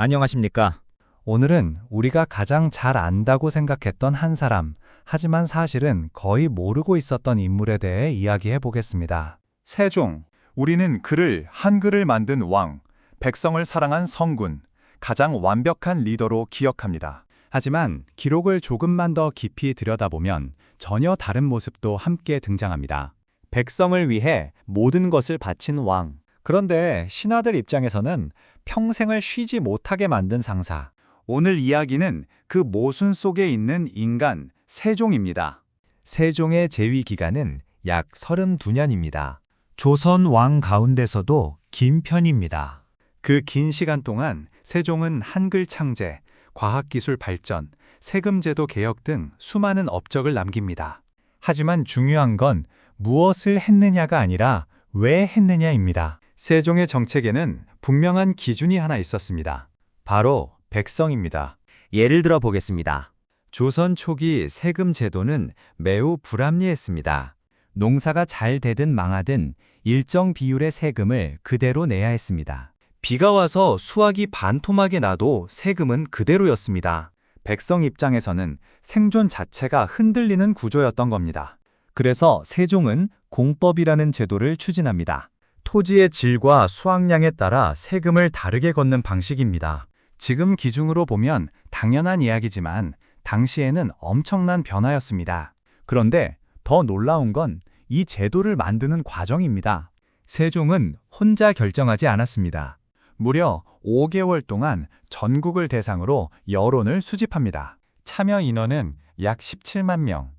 안녕하십니까? 오늘은 우리가 가장 잘 안다고 생각했던 한 사람, 하지만 사실은 거의 모르고 있었던 인물에 대해 이야기해 보겠습니다. 세종. 우리는 그를 한글을 만든 왕, 백성을 사랑한 성군, 가장 완벽한 리더로 기억합니다. 하지만 기록을 조금만 더 깊이 들여다보면 전혀 다른 모습도 함께 등장합니다. 백성을 위해 모든 것을 바친 왕. 그런데 신하들 입장에서는 평생을 쉬지 못하게 만든 상사. 오늘 이야기는 그 모순 속에 있는 인간, 세종입니다. 세종의 재위 기간은 약 32년입니다. 조선 왕 가운데서도 긴 편입니다. 그 긴 시간 동안 세종은 한글 창제, 과학기술 발전, 세금제도 개혁 등 수많은 업적을 남깁니다. 하지만 중요한 건 무엇을 했느냐가 아니라 왜 했느냐입니다. 세종의 정책에는 분명한 기준이 하나 있었습니다. 바로 백성입니다. 예를 들어 보겠습니다. 조선 초기 세금 제도는 매우 불합리했습니다. 농사가 잘 되든 망하든 일정 비율의 세금을 그대로 내야 했습니다. 비가 와서 수확이 반토막이 나도 세금은 그대로였습니다. 백성 입장에서는 생존 자체가 흔들리는 구조였던 겁니다. 그래서 세종은 공법이라는 제도를 추진합니다. 토지의 질과 수확량에 따라 세금을 다르게 걷는 방식입니다. 지금 기준으로 보면 당연한 이야기지만 당시에는 엄청난 변화였습니다. 그런데 더 놀라운 건 이 제도를 만드는 과정입니다. 세종은 혼자 결정하지 않았습니다. 무려 5개월 동안 전국을 대상으로 여론을 수집합니다. 참여 인원은 약 17만 명.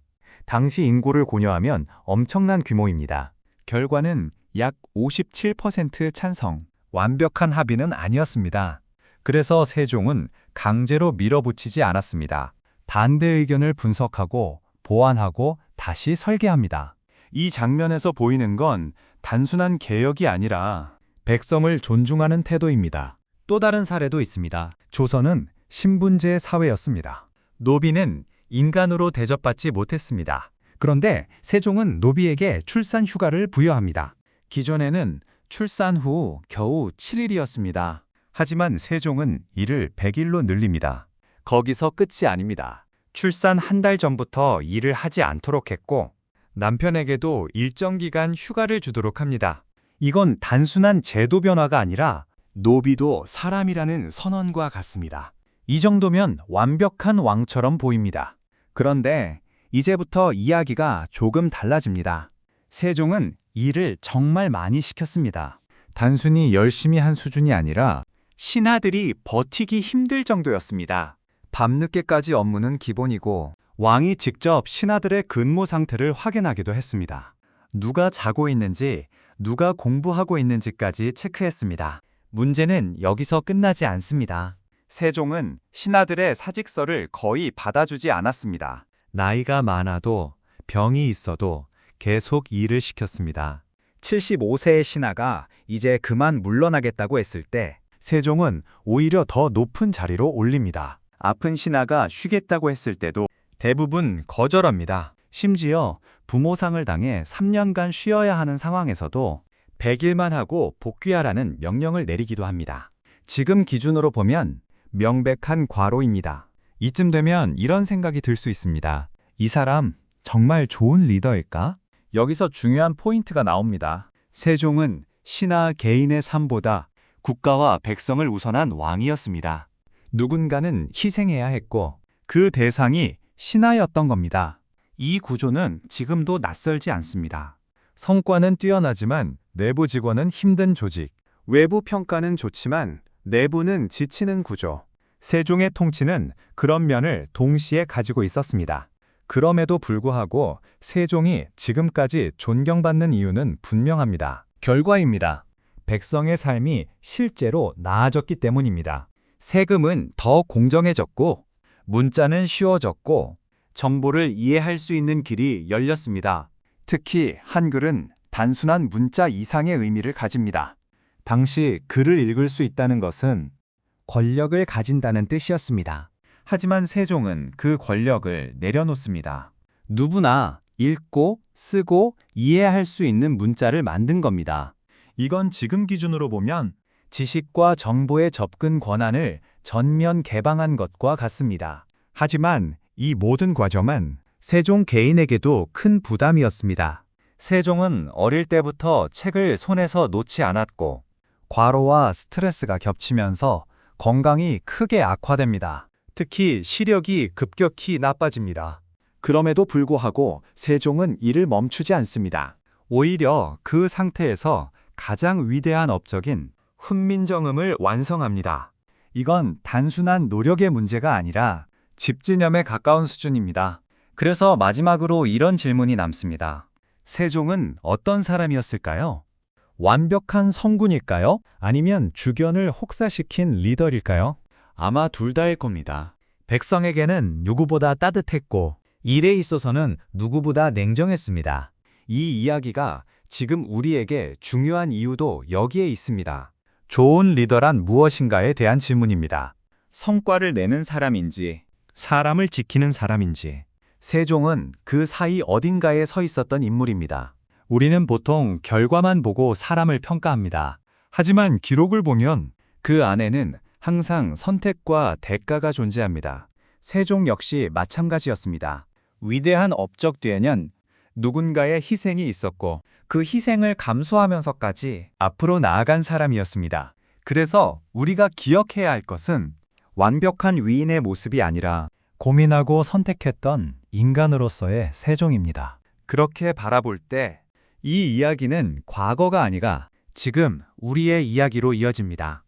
당시 인구를 고려하면 엄청난 규모입니다. 결과는 약 57% 찬성. 완벽한 합의는 아니었습니다. 그래서 세종은 강제로 밀어붙이지 않았습니다. 반대 의견을 분석하고 보완하고 다시 설계합니다. 이 장면에서 보이는 건 단순한 개혁이 아니라 백성을 존중하는 태도입니다. 또 다른 사례도 있습니다. 조선은 신분제 사회였습니다. 노비는 인간으로 대접받지 못했습니다. 그런데 세종은 노비에게 출산 휴가를 부여합니다. 기존에는 출산 후 겨우 7일이었습니다. 하지만 세종은 이를 100일로 늘립니다. 거기서 끝이 아닙니다. 출산 한 달 전부터 일을 하지 않도록 했고 남편에게도 일정 기간 휴가를 주도록 합니다. 이건 단순한 제도 변화가 아니라 노비도 사람이라는 선언과 같습니다. 이 정도면 완벽한 왕처럼 보입니다. 그런데 이제부터 이야기가 조금 달라집니다. 세종은 일을 정말 많이 시켰습니다. 단순히 열심히 한 수준이 아니라 신하들이 버티기 힘들 정도였습니다. 밤늦게까지 업무는 기본이고 왕이 직접 신하들의 근무 상태를 확인하기도 했습니다. 누가 자고 있는지, 누가 공부하고 있는지까지 체크했습니다. 문제는 여기서 끝나지 않습니다. 세종은 신하들의 사직서를 거의 받아주지 않았습니다. 나이가 많아도 병이 있어도 계속 일을 시켰습니다. 75세의 신하가 이제 그만 물러나겠다고 했을 때 세종은 오히려 더 높은 자리로 올립니다. 아픈 신하가 쉬겠다고 했을 때도 대부분 거절합니다. 심지어 부모상을 당해 3년간 쉬어야 하는 상황에서도 100일만 하고 복귀하라는 명령을 내리기도 합니다. 지금 기준으로 보면 명백한 과로입니다. 이쯤 되면 이런 생각이 들 수 있습니다. 이 사람 정말 좋은 리더일까? 여기서 중요한 포인트가 나옵니다. 세종은 신하 개인의 삶보다 국가와 백성을 우선한 왕이었습니다. 누군가는 희생해야 했고 그 대상이 신하였던 겁니다. 이 구조는 지금도 낯설지 않습니다. 성과는 뛰어나지만 내부 직원은 힘든 조직. 외부 평가는 좋지만 내부는 지치는 구조. 세종의 통치는 그런 면을 동시에 가지고 있었습니다. 그럼에도 불구하고 세종이 지금까지 존경받는 이유는 분명합니다. 결과입니다. 백성의 삶이 실제로 나아졌기 때문입니다. 세금은 더 공정해졌고 문자는 쉬워졌고 정보를 이해할 수 있는 길이 열렸습니다. 특히 한글은 단순한 문자 이상의 의미를 가집니다. 당시 글을 읽을 수 있다는 것은 권력을 가진다는 뜻이었습니다. 하지만 세종은 그 권력을 내려놓습니다. 누구나 읽고 쓰고 이해할 수 있는 문자를 만든 겁니다. 이건 지금 기준으로 보면 지식과 정보의 접근 권한을 전면 개방한 것과 같습니다. 하지만 이 모든 과정은 세종 개인에게도 큰 부담이었습니다. 세종은 어릴 때부터 책을 손에서 놓지 않았고 과로와 스트레스가 겹치면서 건강이 크게 악화됩니다. 특히 시력이 급격히 나빠집니다. 그럼에도 불구하고 세종은 일을 멈추지 않습니다. 오히려 그 상태에서 가장 위대한 업적인 훈민정음을 완성합니다. 이건 단순한 노력의 문제가 아니라 집진념에 가까운 수준입니다. 그래서 마지막으로 이런 질문이 남습니다. 세종은 어떤 사람이었을까요? 완벽한 성군일까요? 아니면 주변을 혹사시킨 리더일까요? 아마 둘 다일 겁니다. 백성에게는 누구보다 따뜻했고 일에 있어서는 누구보다 냉정했습니다. 이 이야기가 지금 우리에게 중요한 이유도 여기에 있습니다. 좋은 리더란 무엇인가에 대한 질문입니다. 성과를 내는 사람인지, 사람을 지키는 사람인지. 세종은 그 사이 어딘가에 서 있었던 인물입니다. 우리는 보통 결과만 보고 사람을 평가합니다. 하지만 기록을 보면 그 안에는 항상 선택과 대가가 존재합니다. 세종 역시 마찬가지였습니다. 위대한 업적 뒤에는 누군가의 희생이 있었고 그 희생을 감수하면서까지 앞으로 나아간 사람이었습니다. 그래서 우리가 기억해야 할 것은 완벽한 위인의 모습이 아니라 고민하고 선택했던 인간으로서의 세종입니다. 그렇게 바라볼 때 이 이야기는 과거가 아니라 지금 우리의 이야기로 이어집니다.